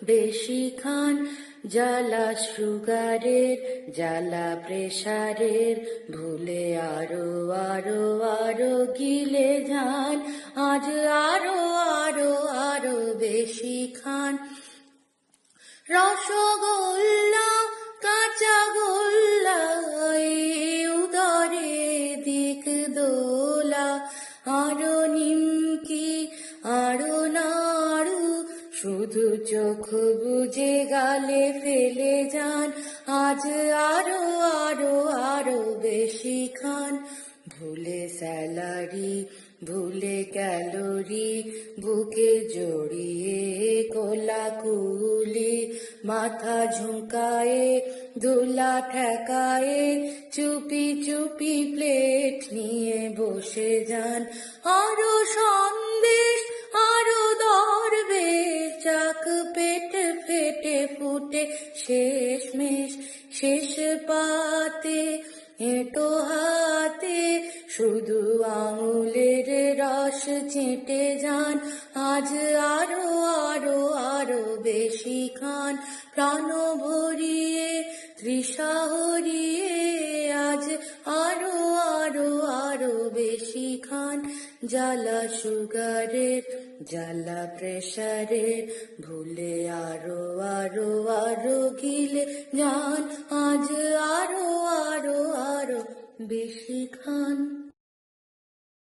বেশি খান। জ্বালা সুগারের, জ্বালা প্রেসারের, ভুলে আরো আরো আরো গিলে যান। আজ আরো আরো আরো বেশি খান। রসগোল্লা, কাঁচা গোল্লা, উদরে দিক দোলা, আরো নিমকি, আরো নাড়ু, শুধু চোখ বুজে গালে ফেলে যান। আজ আরো আরো আরো বেশি খান। ভুলে স্যালারি, ভুলে ক্যালোরি, বুকে জড়িয়ে কোলাকুলি, মাথা ঝুঁকায়ে দোলা ঠেকায়ে, চুপি চুপি প্লেট নিয়ে বসে যান। আরো সন্দেশ, আরো দরবেশ, চাক পেটে ফেটে ফুটে শেষমেশ শেষ পাতে, এঁটো হাতে শুধু আঙুলের রস চেটে যান। আজ আরো আরো আরো বেশি খান। প্রাণ ভরিয়ে, তৃষা হরিয়ে, আজ আরো আরো আরো বেশি খান। জ্বালা সুগারের, জ্বালা প্রেসারের, ভুলে আরো আরো আরো গিলে যান। আজ আরো আরো আরো বেশি খান।